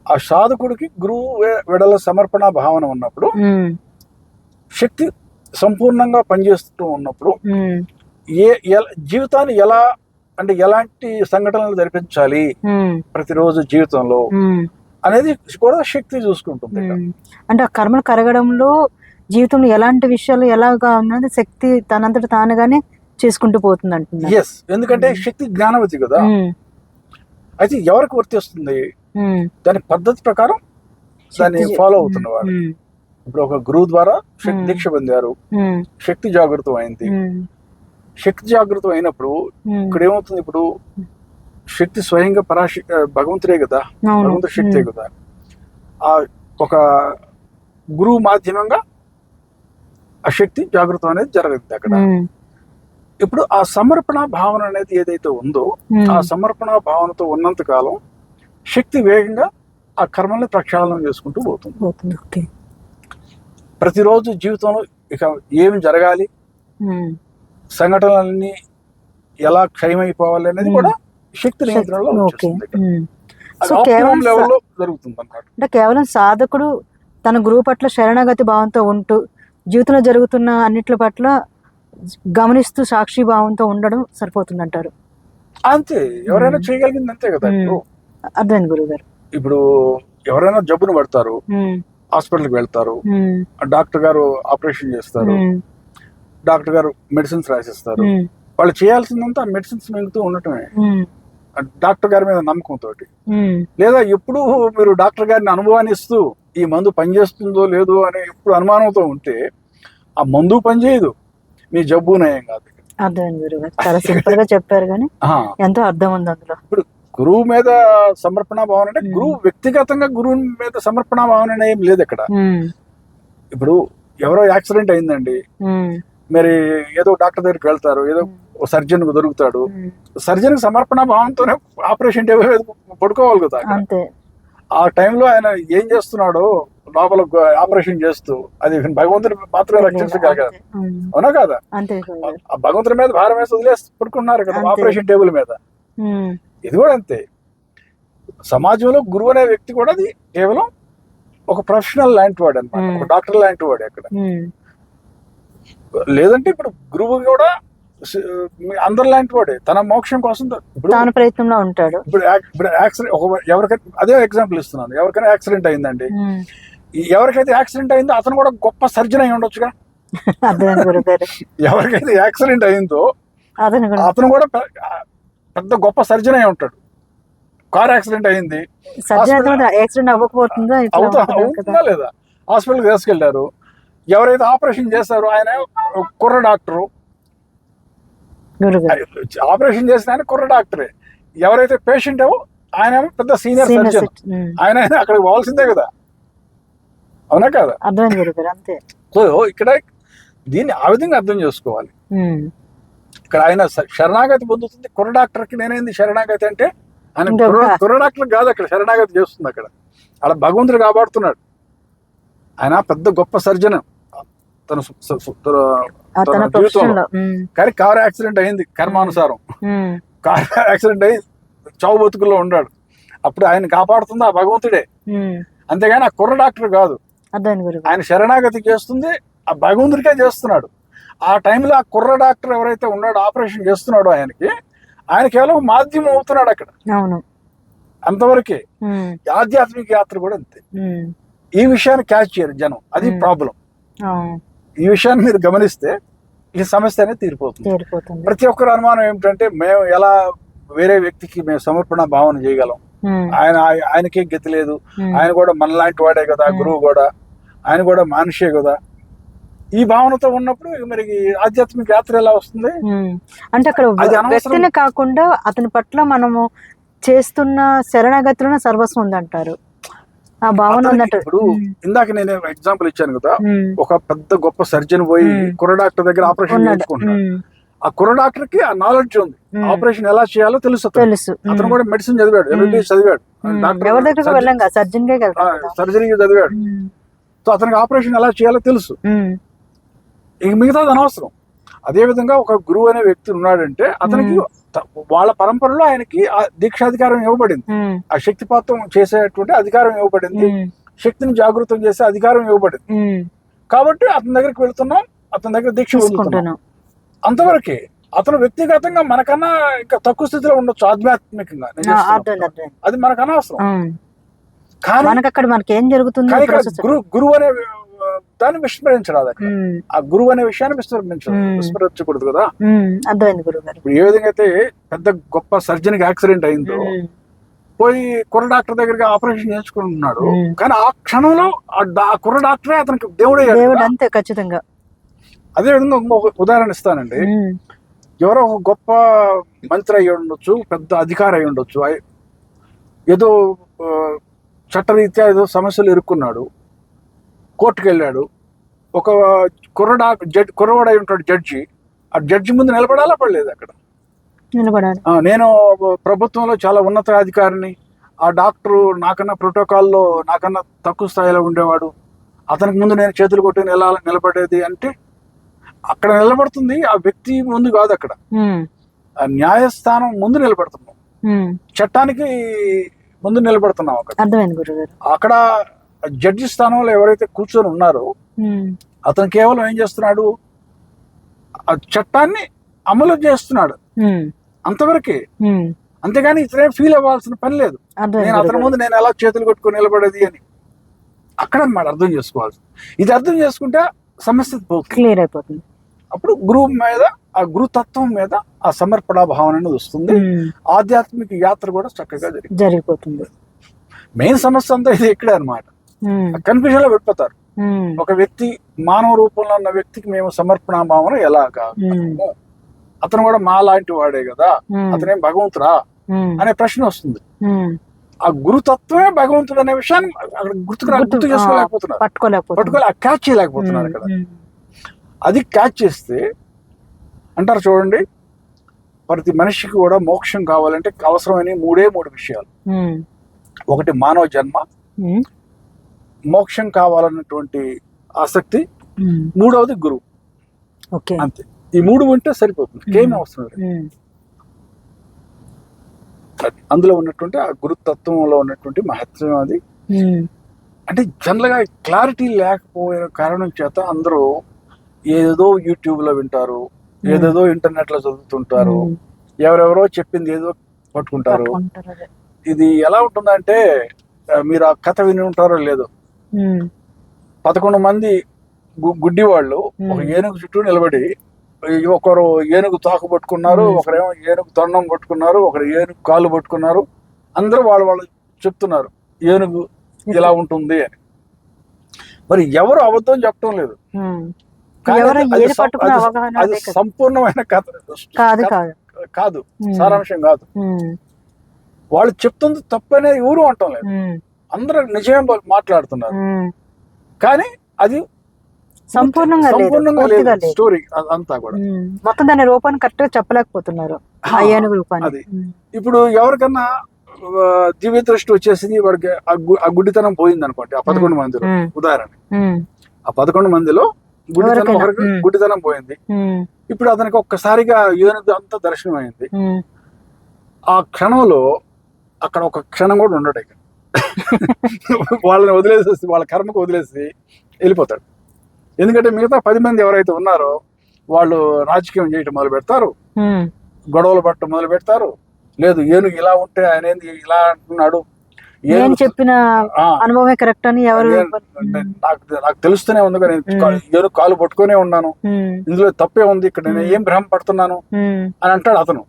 ఆ సాధకుడికి గురువు వెడల సమర్పణ భావన ఉన్నప్పుడు, శక్తి సంపూర్ణంగా పనిచేస్తూ ఉన్నప్పుడు జీవితాన్ని ఎలా అంటే ఎలాంటి సంఘటనలు జరిపించాలి ప్రతిరోజు జీవితంలో అనేది కూడా శక్తి చూసుకుంటుంది. అంటే ఆ కర్మలు కరగడంలో జీవితంలో ఎలాంటి విషయాలు ఎలాగా ఉన్నది శక్తి తనంతట తానుగానే చేసుకుంటూ పోతుంది అంటున్నారు. ఎస్, ఎందుకంటే శక్తి జ్ఞానవతి కదా. అయితే ఎవరికి వర్తిస్తుంది? దాని పద్ధతి ప్రకారం దాన్ని ఫాలో అవుతున్నవాడు. ఇప్పుడు ఒక గురువు ద్వారా శక్తి దీక్ష పొందారు, శక్తి జాగృతం అయింది. శక్తి జాగృతం అయినప్పుడు ఇక్కడ ఏమవుతుంది? ఇప్పుడు శక్తి స్వయంగా భగవంతుడే కదా, భగవంతుడి శక్తే కదా. ఆ ఒక గురువు మాధ్యమంగా ఆ శక్తి జాగృతం అనేది జరగదు అక్కడ. ఇప్పుడు ఆ సమర్పణ భావన అనేది ఏదైతే ఉందో ఆ సమర్పణ భావనతో ఉన్నంత కాలం శక్తి వేగంగా ఆ కర్మల్ని ప్రక్షాళనం చేసుకుంటూ పోతుంది. ప్రతిరోజు జీవితంలో ఇక ఏమి జరగాలి, సంఘటనలన్నీ ఎలా క్షయమైపోవాలి అనేది కూడా శక్తి నియంత్రణలో వచ్చేస్తుంది. లెవెల్లో జరుగుతుంది అన్నమాట. అంటే కేవలం సాధకుడు తన గురువు పట్ల శరణాగతి భావంతో ఉంటూ జీవితంలో జరుగుతున్న అన్నిటి పట్ల గమనిస్తూ సాక్షి భావంతో ఉండడం సరిపోతుంది అంటారు. అంతే, ఎవరైనా చేయగలిగింది అంతే కదా. అర్థమైంది గురుగారు. ఇప్పుడు ఎవరైనా జబ్బును పడతారు, హాస్పిటల్కి వెళ్తారు, డాక్టర్ గారు ఆపరేషన్ చేస్తారు, డాక్టర్ గారు మెడిసిన్స్ రాసిస్తారు. వాళ్ళు చేయాల్సిందంతా మెడిసిన్స్ మింగుతూ ఉండటమే, డాక్టర్ గారి మీద నమ్మకంతో. లేదా ఎప్పుడు మీరు డాక్టర్ గారిని అనుభవాన్నిస్తూ ఈ మందు పనిచేస్తుందో లేదో అని ఎప్పుడు అనుమానంతో ఉంటే ఆ మందు పనిచేయదు, మీ జబ్బు నయం కాదు. అర్థమైంది గురుగారు, చాలా సింపుల్ గా చెప్పారు కానీ ఎంతో అర్థం ఉంది అందులో. ఇప్పుడు గురువు మీద సమర్పణ భావన అంటే గురువు వ్యక్తిగతంగా గురువు మీద సమర్పణ భావన ఏం లేదు ఇక్కడ. ఇప్పుడు ఎవరో యాక్సిడెంట్ అయిందండి, మరి ఏదో డాక్టర్ దగ్గరికి వెళ్తారు, ఏదో సర్జన్ దొరుకుతాడు, సర్జన్ సమర్పణ భావంతోనే ఆపరేషన్ టేబుల్ మీద పడుకోవాలి కదా. ఆ టైంలో ఆయన ఏం చేస్తున్నాడో లోపల ఆపరేషన్ చేస్తూ అది భగవంతుని మాత్రమే రక్షించగలగాలి, అవునా కదా. ఆ భగవంతుని మీద భారం వేసి వదిలేసి పడుకున్నారు కదా ఆపరేషన్ టేబుల్ మీద. ఇది కూడా అంతే, సమాజంలో గురువు అనే వ్యక్తి కూడా అది కేవలం ఒక ప్రొఫెషనల్ లాంటి వాడు అనమాట, ఒక డాక్టర్ లాంటి వాడు అక్కడ. లేదంటే ఇప్పుడు గురువు కూడా అందరు లాంటి వాడే, తన మోక్షం కోసం ఇప్పుడు ప్రయత్నంలో ఉంటాడు. ఇప్పుడు యాక్సిడెంట్ ఎవరికైనా అదే ఎగ్జాంపుల్ ఇస్తున్నాను, ఎవరికైనా యాక్సిడెంట్ అయిందండి, ఎవరికైతే యాక్సిడెంట్ అయిందో అతను కూడా గొప్ప సర్జన్ అయి ఉండొచ్చుగా. ఎవరికైతే యాక్సిడెంట్ అయిందో అతను కూడా పెద్ద గొప్ప సర్జన్ అయి ఉంటాడు. కార్ యాక్సిడెంట్ అయింది, అవుతుందా లేదా, హాస్పిటల్కి తీసుకెళ్లారు, ఎవరైతే ఆపరేషన్ చేస్తారో ఆయన కుర్ర డాక్టరు, ఆపరేషన్ చేసిన ఆయన కుర్ర డాక్టరే. ఎవరైతే పేషెంట్ ఏమో ఆయన ఏమో పెద్ద సీనియర్ సర్జన్, ఆయన అక్కడికి పోవాల్సిందే కదా, అవునా కదా. సో ఇక్కడ దీన్ని ఆ విధంగా అర్థం చేసుకోవాలి. ఇక్కడ ఆయన శరణాగతి పొందుతుంది, కుర్ర డాక్టర్కి నేనేంది శరణాగతి అంటే ఆయన కుర్ర డాక్టర్ కాదు అక్కడ శరణాగతి చేస్తుంది, అక్కడ భగవంతుడు కాపాడుతున్నాడు. ఆయన పెద్ద గొప్ప సర్జన్ తన జీవితంలో. కానీ కారు యాక్సిడెంట్ అయింది కర్మానుసారం, కారు యాక్సిడెంట్ అయ్యి చావు బతుకుల్లో ఉన్నాడు, అప్పుడు ఆయన కాపాడుతుంది ఆ భగవంతుడే, అంతేగాని ఆ కుర్ర డాక్టర్ కాదు. ఆయన శరణాగతి చేస్తుంది ఆ భగవంతుడికే చేస్తున్నాడు. ఆ టైంలో ఆ కుర్ర డాక్టర్ ఎవరైతే ఉన్నాడో ఆపరేషన్ చేస్తున్నాడో ఆయన కేవలం మాధ్యమం అవుతున్నాడు అక్కడ, అంతవరకే. ఆధ్యాత్మిక యాత్ర కూడా అంతే. ఈ విషయాన్ని క్యాచ్ చేయరు జనం, అది ప్రాబ్లం. ఈ విషయాన్ని మీరు గమనిస్తే ఈ సమస్య అనేది తీరిపోతుంది. ప్రతి ఒక్కరు అనుమానం ఏమిటంటే మేము ఎలా వేరే వ్యక్తికి మేము సమర్పణ భావన చేయగలం, ఆయనకేం గతి లేదు, ఆయన కూడా మనలాంటి వాడే కదా, గురువు కూడా ఆయన కూడా మనిషే కదా. ఈ భావనతో ఉన్నప్పుడు మరి ఆధ్యాత్మిక యాత్ర ఎలా వస్తుంది అంటే అక్కడ వ్యక్తిని కాకుండా అతని పట్ల మనము చేస్తున్న శరణాగతిలో సర్వస్వం ఉందంటారు, ఆ భావన ఉన్నట్టు. ఇప్పుడు ఇందాక నేను ఎగ్జాంపుల్ ఇచ్చాను కదా, ఒక పెద్ద గొప్ప సర్జన్ పోయి కుర్ర డాక్టర్ దగ్గర ఆపరేషన్ చేయించుకుంటున్నాడు. ఆ కుర్ర డాక్టర్ కి ఆ నాలెడ్జ్ ఉంది, ఆపరేషన్ ఎలా చేయాలో తెలుసు. అతను కూడా మెడిసిన్ చదివాడు, ఎంబీబీఎస్ చదివాడు, సర్జరీ చదివాడు. సో అతనికి ఆపరేషన్ ఎలా చేయాలో తెలుసు, ఇంక మిగతాది అనవసరం. అదే విధంగా ఒక గురువు అనే వ్యక్తి ఉన్నాడంటే అతనికి వాళ్ళ పరంపరలో ఆయనకి ఆ దీక్షాధికారం ఇవ్వబడింది, ఆ శక్తిపాతం చేసేటువంటి అధికారం ఇవ్వబడింది, శక్తిని జాగృతం చేసే అధికారం ఇవ్వబడింది. కాబట్టి అతని దగ్గరికి వెళ్తున్నాం, అతని దగ్గర దీక్ష పొందుతున్నాం, అంతవరకే. అతను వ్యక్తిగతంగా మనకన్నా ఇంకా తక్కువ స్థితిలో ఉండొచ్చు ఆధ్యాత్మికంగా, అది మనకు అనవసరం. కానీ గురువు అనే దాన్ని విస్మరించరాదు, ఆ గురువు అనే విషయాన్ని విస్మరించకూడదు కదా. ఇప్పుడు ఏ విధంగా అయితే పెద్ద గొప్ప సర్జన్ కి యాక్సిడెంట్ అయిందో పోయి కుర్ర డాక్టర్ దగ్గరికి ఆపరేషన్ చేయించుకుంటున్నాడు, కానీ ఆ క్షణంలో ఆ కుర్ర డాక్టరే అతనికి దేవుడే అంతే ఖచ్చితంగా. అదే విధంగా ఇంకొక ఉదాహరణ ఇస్తానండి. ఎవరో ఒక గొప్ప మంత్రి అయి ఉండొచ్చు, పెద్ద అధికారి అయి ఉండొచ్చు, ఏదో చట్టరీత్యా ఏదో సమస్యలు ఇరుక్కున్నాడు, కోర్టుకు వెళ్ళాడు, ఒక కుర్రవాడై ఉంటాడు జడ్జి, ఆ జడ్జి ముందు నిలబడాలా పడలేదు అక్కడ. నిలబడాలి. నేను ప్రభుత్వంలో చాలా ఉన్నత అధికారిని, ఆ డాక్టరు నాకన్నా ప్రోటోకాల్లో నాకన్నా తక్కువ స్థాయిలో ఉండేవాడు, అతనికి ముందు నేను చేతులు కొట్టి నిలబడేది అంటే అక్కడ నిలబడుతుంది ఆ వ్యక్తి ముందు కాదు, అక్కడ ఆ న్యాయస్థానం ముందు నిలబడుతున్నాం, చట్టానికి ముందు నిలబడుతున్నాం. అక్కడ జడ్జి స్థానంలో ఎవరైతే కూర్చొని ఉన్నారో అతను కేవలం ఏం చేస్తున్నాడు, ఆ చట్టాన్ని అమలు చేస్తున్నాడు అంతవరకే. అంతేగాని ఇతనే ఫీల్ అవ్వాల్సిన పని లేదు, నేను అతని ముందు నేను ఎలా చేతులు కొట్టుకొని నిలబడేది అని. అక్కడ అన్నమాట అర్థం చేసుకోవాల్సి. ఇది అర్థం చేసుకుంటే సమస్య క్లియర్ అయిపోతుంది. అప్పుడు గురువు మీద, ఆ గురుతత్వం మీద ఆ సమర్పణ భావన అనేది వస్తుంది. ఆధ్యాత్మిక యాత్ర కూడా చక్కగా జరిగిపోతుంది. మెయిన్ సమస్య అంతా ఇది ఇక్కడే అనమాట. కన్ఫ్యూజన్ లో పెట్టిపోతారు. ఒక వ్యక్తి మానవ రూపంలో ఉన్న వ్యక్తికి మేము సమర్పణ భావన ఎలాగా, అతను కూడా మా లాంటి వాడే కదా, అతనేం భగవంతుడా అనే ప్రశ్న వస్తుంది. ఆ గురుతత్వమే భగవంతుడు అనే విషయాన్ని అక్కడ గుర్తు చేసుకోలేకపోతున్నారు, క్యాచ్ చేయలేకపోతున్నారు అక్కడ. అది క్యాచ్ చేస్తే అంటారు చూడండి, ప్రతి మనిషికి కూడా మోక్షం కావాలంటే అవసరమైన మూడు విషయాలు. ఒకటి మానవ జన్మ, మోక్షం కావాలన్నటువంటి ఆసక్తి, మూడవది గురువు. అంతే, ఈ మూడు ఉంటే సరిపోతుంది, ఏమీ అవసరం లేదు. అందులో ఉన్నటువంటి ఆ గురుతత్వంలో ఉన్నటువంటి మహత్వం అది. అంటే జనరల్ గా క్లారిటీ లేకపోయిన కారణం చేత అందరూ ఏదేదో యూట్యూబ్ లో వింటారు, ఏదేదో ఇంటర్నెట్ లో చదువుతుంటారు, ఎవరెవరో చెప్పింది ఏదో పట్టుకుంటారు. ఇది ఎలా ఉంటుందంటే, మీరు ఆ కథ విని ఉంటారో లేదో, 11 మంది గుడ్డి వాళ్ళు ఒక ఏనుగు చుట్టూ నిలబడి, ఒకరు ఏనుగు తాకు పట్టుకున్నారు, ఒకరేమో ఏనుగు తొండం పట్టుకున్నారు, ఒకరు ఏనుగు కాళ్ళు పట్టుకున్నారు. అందరూ వాళ్ళు చెప్తున్నారు ఏనుగు ఇలా ఉంటుంది అని. మరి ఎవరు అబద్ధం చెప్పడం లేదు, అది సంపూర్ణమైన కథ కాదు, సారాంశం కాదు. వాళ్ళు చెప్తుంది తప్పనే ఎవరు అంటం లేదు, అందరూ నిజమే మాట్లాడుతున్నారు. కానీ అది సంపూర్ణంగా లేదు స్టోరీ అంతా కూడా. మొత్తం దాని రూపాన్ని కరెక్ట్ గా చెప్పలేకపోతున్నారు. అది ఇప్పుడు ఎవరికన్నా దివ్య దృష్టి వచ్చేసింది, వాడికి ఆ గుడ్డితనం పోయింది అనుకోండి, ఆ 11 మందిలో ఉదాహరణ, ఆ 11 మందిలో గుడ్డితనం పోయింది. ఇప్పుడు అతనికి ఒక్కసారిగా ఏనుగు అంతా దర్శనం అయింది. ఆ క్షణంలో అక్కడ ఒక క్షణం కూడా ఉండడు, వాళ్ళని వదిలేసి, వాళ్ళ కర్మకు వదిలేసి వెళ్ళిపోతాడు. ఎందుకంటే మిగతా 10 మంది ఎవరైతే ఉన్నారో వాళ్ళు రాజకీయం చేయటం మొదలు పెడతారు, గొడవలు పట్టడం మొదలు పెడతారు. లేదు ఏనుగు ఇలా ఉంటే ఆయన ఏంది ఇలా అంటున్నాడు, నేను చెప్పిన అనుభవమే కరెక్ట్ అని ఎవరు, నాకు తెలుస్తూనే ఉంది, ఏనుగు కాలు పట్టుకునే ఉన్నాను, ఇందులో తప్పే ఉంది, ఇక్కడ నేను ఏం భ్రమ పడుతున్నాను అని అంటాడు అతను.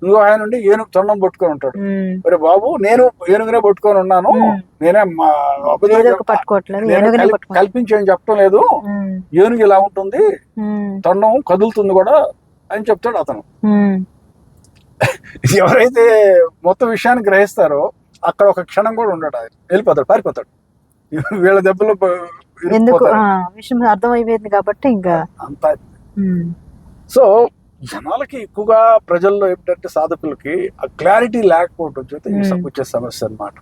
ఇంకో ఆయన నుండి ఏనుగు తొండం పట్టుకొని ఉంటాడు, మరి బాబు నేను ఏనుగునే పట్టుకొని ఉన్నాను, నేనే కల్పించేం చెప్పడం లేదు, ఏనుగు ఇలా ఉంటుంది, తొండం కదులుతుంది కూడా అని చెప్తాడు అతను. ఎవరైతే మొత్తం విషయాన్ని గ్రహిస్తారో అక్కడ ఒక క్షణం కూడా ఉండడు, ఆయన వెళ్ళిపోతాడు, పారిపోతాడు. వీళ్ళ దెబ్బలు ఎందుకు విషయం అర్థమైపోయింది కాబట్టి ఇంకా అంత. సో జనాలకి ఎక్కువగా ప్రజల్లో ఏమిటంటే సాధకులకి ఆ క్లారిటీ లేకపోవడం చేత వచ్చే సమస్య అన్నమాట.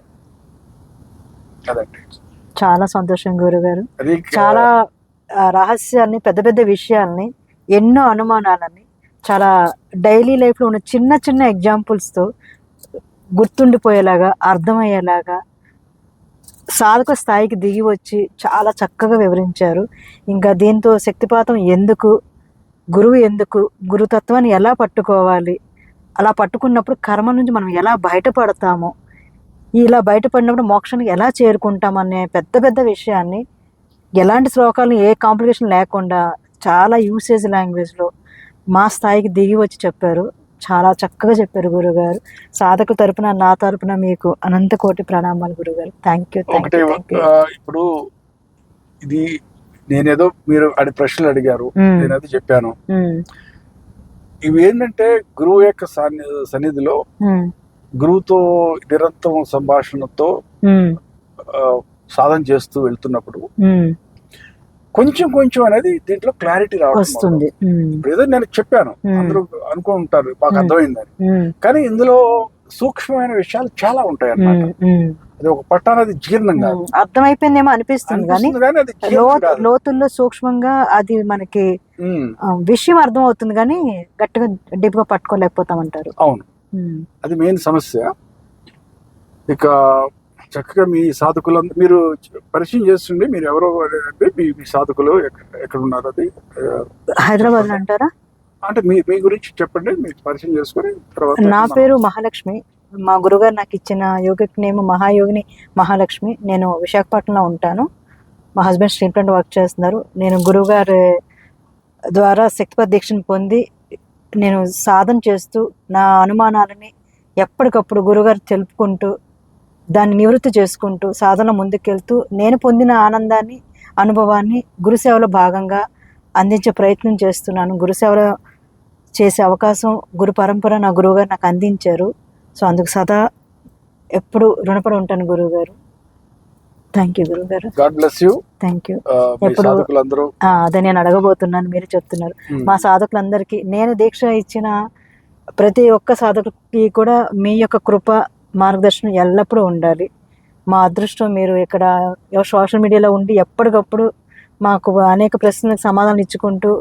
కదండి. చాలా సంతోషం గురుగారు, చాలా రహస్యాన్ని, పెద్ద పెద్ద విషయాల్ని, ఎన్నో అనుమానాలని చాలా డైలీ లైఫ్ లో ఉన్న చిన్న చిన్న ఎగ్జాంపుల్స్ తో గుర్తుండిపోయేలాగా, అర్థమయ్యేలాగా సాధక స్థాయికి దిగి వచ్చి చాలా చక్కగా వివరించారు. ఇంకా దీంతో శక్తిపాతం ఎందుకు, గురువు ఎందుకు, గురుతత్వాన్ని ఎలా పట్టుకోవాలి, అలా పట్టుకున్నప్పుడు కర్మ నుంచి మనం ఎలా బయటపడతామో, ఇలా బయటపడినప్పుడు మోక్షానికి ఎలా చేరుకుంటామనే పెద్ద పెద్ద విషయాన్ని ఎలాంటి శ్లోకాలను ఏ కాంప్లికేషన్ లేకుండా చాలా యూసేజ్ లాంగ్వేజ్లో మా స్థాయికి దిగి వచ్చి చెప్పారు. చాలా చక్కగా చెప్పారు గురుగారు. సాధకు తరపున, నా తరపున మీకు అనంత కోటి ప్రణామాలు గురుగారు. Thank you. ఇప్పుడు ఇది నేనేదో మీరు ప్రశ్నలు అడిగారు, నేనేదో చెప్పాను. ఇవి ఏంటంటే గురువు యొక్క సన్నిధిలో గురువుతో నిరంతరం సంభాషణతో సాధన చేస్తూ వెళ్తున్నప్పుడు కొంచెం కొంచెం అనేది దీంట్లో క్లారిటీ వస్తుంది. ఇప్పుడు ఏదో నేను చెప్పాను, అందరూ అనుకుంటారు మాకు అర్థమైందని, కానీ ఇందులో సూక్ష్మమైన విషయాలు చాలా ఉంటాయి అన్నమాట. అది ఒక పట్టానది జీర్ణం కాదు. అర్థమైపోయిందేమో అనిపిస్తుంది కానీ అది జీర్ణం కాదు. లోతుల్లో సూక్ష్మంగా అది మనకి విషయం అర్థం అవుతుంది కానీ గట్టిగా డీప్ గా పట్టుకోలేకపోతామంటారు. అవును, అది మెయిన్ సమస్య. ఇక చక్కగా మీ సాధకులందరూ మీరు పరిచయం చేస్తుండే, మీరు ఎవరో అంటే మీ సాధకులు ఎక్కడ ఉన్నారు? అది హైదరాబాద్ లో అంటారా? అంటే మీ గురించి చెప్పండి, మీరు పరిచయం చేసుకుని తర్వాత. నా పేరు మహాలక్ష్మి. మా గురుగారు నాకు ఇచ్చిన యోగిక్ నేమ్ మహాయోగిని మహాలక్ష్మి. నేను విశాఖపట్నంలో ఉంటాను. మా హస్బెండ్ స్టీల్ ప్లాంట్ వర్క్ చేస్తున్నారు. నేను గురువుగారి ద్వారా శక్తిపథ దీక్షను పొంది నేను సాధన చేస్తూ నా అనుమానాలని ఎప్పటికప్పుడు గురుగారు తెలుపుకుంటూ దాన్ని నివృత్తి చేసుకుంటూ సాధన ముందుకెళ్తూ నేను పొందిన ఆనందాన్ని అనుభవాన్ని గురుసేవలో భాగంగా అందించే ప్రయత్నం చేస్తున్నాను. గురుసేవలో చేసే అవకాశం గురు పరంపర నా గురువుగారు నాకు అందించారు. సో అందుకు సదా ఎప్పుడు రుణపడి ఉంటాను గురువుగారు. థ్యాంక్ యూ గురువుగారు. God bless you. Thank you. ఎప్పుడు అదే నేను అడగబోతున్నాను, మీరు చెప్తున్నారు. మా సాధకులందరికీ నేను దీక్ష ఇచ్చిన ప్రతి ఒక్క సాధకుడికి కూడా మీ యొక్క కృప మార్గదర్శనం ఎల్లప్పుడూ ఉండాలి. మా అదృష్టం మీరు ఇక్కడ సోషల్ మీడియాలో ఉండి ఎప్పటికప్పుడు మాకు అనేక ప్రశ్నలకు సమాధానం ఇచ్చుకుంటూ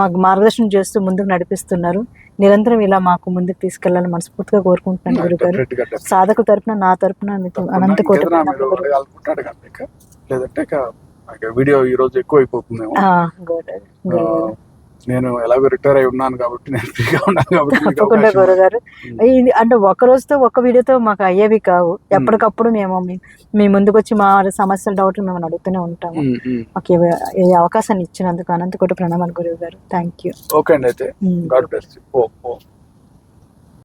మాకు మార్గదర్శనం చేస్తూ ముందుకు నడిపిస్తున్నారు. నిరంతరం ఇలా మాకు ముందుకు తీసుకెళ్లాలని మనస్ఫూర్తిగా కోరుకుంటున్నాను గురుగారు. సాధకుల తరపున నా తరపున అనంత కోటి వీడియో ఈ రోజు ఎక్కువ అయిపోతుంది. నేను ఎలాగో రిటైర్ అయి ఉన్నాను కాబట్టి నేను ఫ్రీగా ఉన్నాను కాబట్టి తప్పకుండా గురుగారు. ఇది అంటే ఒక రోజుతో ఒక వీడియోతో మాకు అయ్యేవి కావు. ఎప్పటికప్పుడు మేము మీ ముందుకు వచ్చి మా సమస్యల డౌట్లు మేము అడుగుతూనే ఉంటాము. మాకు ఈ అవకాశాన్ని ఇచ్చినందుకు అనంత కోటి ప్రణామాలు గురువు గారు. Thank you. ఓకే అండి, అయితే గాడ్ బ్లెస్ యూ.